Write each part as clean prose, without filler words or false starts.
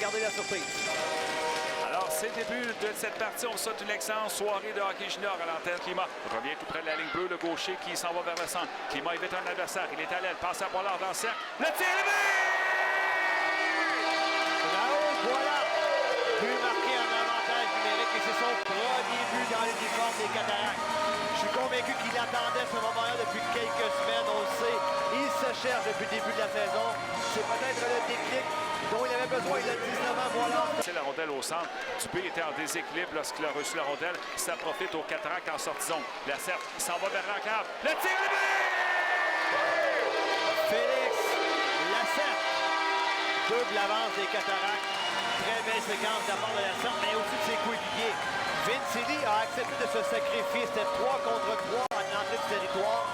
garder la surprise. Alors, c'est le début de cette partie. On souhaite une excellente soirée de hockey junior à l'antenne. Climat revient tout près de la ligne bleue. Le gaucher qui s'en va vers le centre. Climat évite un adversaire. Il est à l'aile. Passe à Boilard dans le cercle. Le tir est levé! Raoul Boilard peut marquer un avantage numérique et c'est son premier but dans l'uniforme des Cataractes. Je suis convaincu qu'il attendait ce moment-là depuis quelques semaines. On le sait, il se cherche depuis le début de la saison. C'est peut-être le déclic dont il avait besoin. Il a 19 ans, Boilard. C'est la rondelle au centre. Dubé était en déséquilibre lorsqu'il a reçu la rondelle. Ça profite aux Cataractes en sortie zone. La Serre s'en va vers l'enclave. Le tir est levé! Félix Lacerte double l'avance des Cataractes. Très belle séquence de la part de Lacerte, mais aussi de ses coéquipiers. Vincili a accepté de se sacrifier. C'était 3 contre 3 à l'entrée du territoire.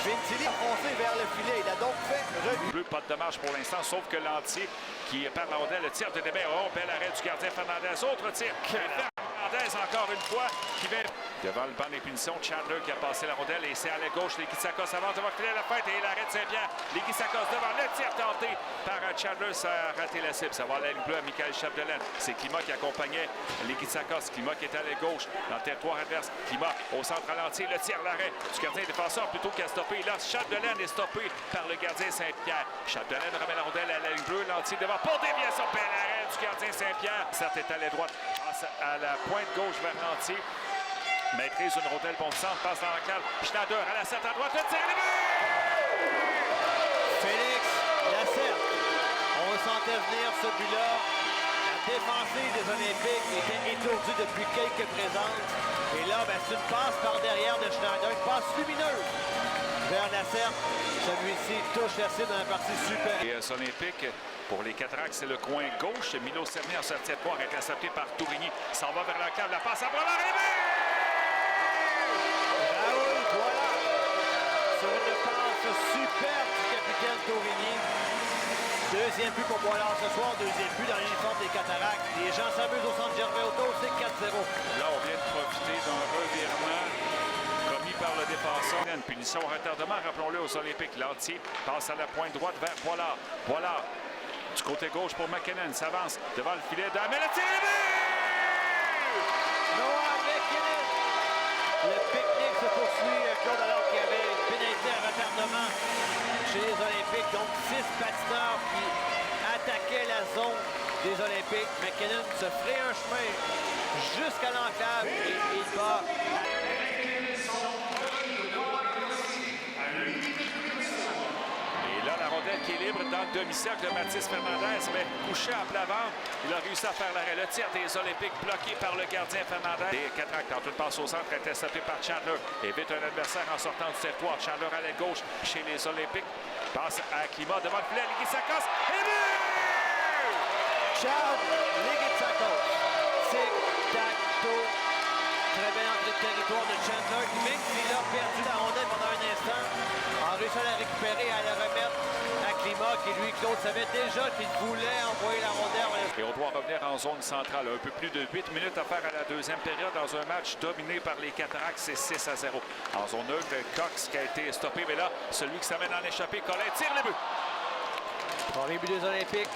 Vincili a foncé vers le filet. Il a donc fait rebut. Pas de dommage pour l'instant, sauf que l'Antier qui perd la rondelle, le tir de Desmarais. Oh, bel arrêt du gardien Fernandez. Autre tir. Fernandez encore une fois qui vient devant le banc des punitions. Chandler qui a passé la rondelle et c'est à la gauche. Les Kitsakos avance devant le filet à la fête et l'arrêt de Saint-Pierre. Les Kitsakos devant le tir tenté par Chandler. Ça a raté la cible. Ça va à la ligne bleue à Michael Chapdelaine. C'est Climat qui accompagnait les Kitsakos. Climat qui est à la gauche dans le territoire adverse. Climat au centre à l'entier. Le tir l'arrêt du gardien défenseur plutôt qu'à stopper. Là, Chapdelaine est stoppé par le gardien Saint-Pierre. Chapdelaine remet la rondelle à la ligne bleue. L'entier devant pour déviation. Bel arrêt du gardien Saint-Pierre. Certes est à la droite. Passe à la pointe gauche vers l'entier. Maîtrise une rondelle bon centre. Passe dans la cale. Schneider à la 7 à droite. Le tir est levé! Félix Lacerte. On sentait venir ce but-là. La défensive des Olympiques était étourdie depuis quelques présences. Et là, c'est une passe par derrière de Schneider. Une passe lumineuse vers Lacerte. Celui-ci touche la cible dans la partie supérieure. Les Olympiques, pour les Cataractes, c'est le coin gauche. Milo Cerny en sortie de poire est intercepté par Tourigny. S'en va vers la cave. La passe à Boilard. Raoul Boilard sur une passe superbe du capitaine Tourigny. Deuxième but pour Boilard ce soir. Deuxième but dans l'uniforme des Cataractes. Les gens s'amusent au centre Gervais Auto. C'est 4-0. Là, on vient de profiter d'un revirement commis par le défenseur. Une punition au retardement, rappelons-le, aux Olympiques. L'entier passe à la pointe droite vers Boilard. Boilard, du côté gauche pour McKinnon, s'avance devant le filet. Mais le tir est levé! Noah McKinnon. Le pique-nique se poursuit, Claude, alors qu'il y avait une pénalité à retardement chez les Olympiques. Donc, 6 patineurs qui attaquaient la zone des Olympiques. McKinnon se ferait un chemin jusqu'à l'enclave et il va... Et là, la rondelle qui est libre dans le demi-cercle de Mathis Fernandez, mais couché à plat ventre. Il a réussi à faire l'arrêt. Le tir des Olympiques bloqué par le gardien Fernandez. Des Cataractes tente une passe au centre, intercepté par Chandler. Évite un adversaire en sortant du territoire. Chandler à la gauche chez les Olympiques. Passe à Climat devant le filet. Ligitsakos. Et but! Chad Ligitsakos. Tic-tac-toe. Très belle entrée de territoire de Chandler qui, même s'il a perdu la rondelle pendant un instant, a réussi à la récupérer et à la remettre à Climat qui, lui, Claude, savait déjà qu'il voulait envoyer la rondelle. Et on doit revenir en zone centrale. Un peu plus de 8 minutes à faire à la deuxième période dans un match dominé par les Cataractes. C'est 6-0. En zone neutre, Cox qui a été stoppé. Mais là, celui qui s'amène en échappée, Collin tire le but. Premier but des Olympiques.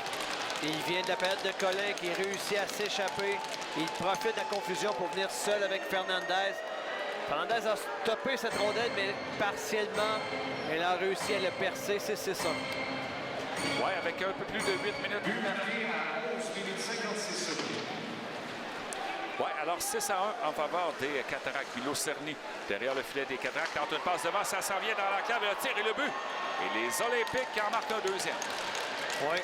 Il vient de la période de Collin qui réussit à s'échapper. Il profite de la confusion pour venir seul avec Fernandez. Fernandez a stoppé cette rondelle, mais partiellement, elle a réussi à le percer. C'est ça. Oui, avec un peu plus de 8 minutes. Oui, alors 6-1 en faveur des Cataractes. Milo Cerny derrière le filet des Cataractes. Tente une passe devant, ça s'en vient dans la cave, le tir et le but. Et les Olympiques qui en marquent un deuxième. Oui,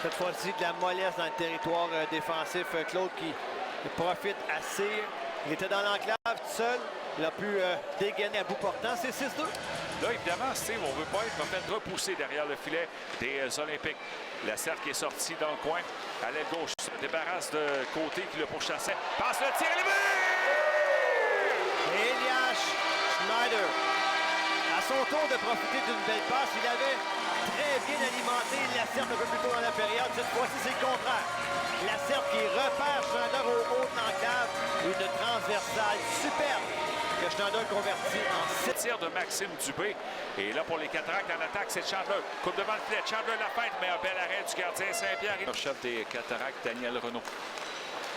cette fois-ci de la mollesse dans le territoire défensif. Claude qui profite à Cyr. Il était dans l'enclave tout seul. Il a pu dégainer à bout portant. C'est 6-2. Là, évidemment, Steve, on ne veut pas être en fait repoussé derrière le filet des Olympiques. La Serre qui est sortie dans le coin à l'aile gauche. Se débarrasse de côté qui le pourchassait. Passe le tir et le but! Elias Schneider. À son tour de profiter d'une belle passe, il avait très bien alimenté la Serre un peu plus tôt dans la période. Cette fois-ci, c'est le contraire. La Serre qui repère Schneider au haut de l'enclave. Une transversale superbe que Schneider convertit en 6. Tir de Maxime Dubé. Et là, pour les Cataractes en attaque, c'est Chandler. Coupe devant le filet. Chandler la fête, mais un bel arrêt du gardien Saint-Pierre. Le chef des Cataractes, Daniel Renaud.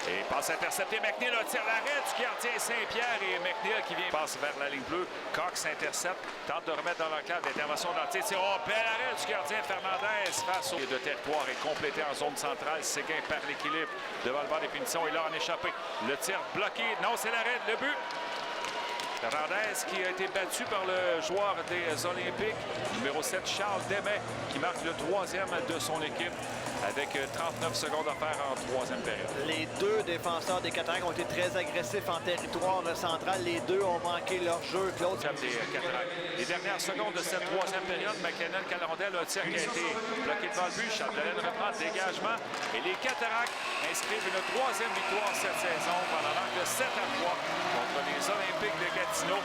Et passe intercepté. McNeil a tiré l'arrêt du gardien Saint-Pierre. Et McNeil qui vient passe vers la ligne bleue. Cox intercepte. Tente de remettre dans l'enclave l'intervention dans le tir. Oh, bel arrêt du gardien Fernandez face au de territoire et complété en zone centrale. Séguin perd l'équilibre devant le banc des punitions. Il a en échappé. Le tir bloqué. Non, c'est l'arrêt. Le but. Fernandez qui a été battu par le joueur des Olympiques, numéro 7, Charles Desmais, qui marque le 3e de son équipe avec 39 secondes à faire en 3e période. Les deux défenseurs des Cataractes ont été très agressifs en territoire central. Les deux ont manqué leur jeu. Claude. Des Cataractes. Les dernières secondes de cette 3e période, McKinnon-Calarondel a un tir qui a été bloqué devant le but. Chapdelaine reprend le dégagement. Et les Cataractes inscrivent une 3e victoire cette saison pendant l'arc de 7-3 contre les Olympiques de Gatineau.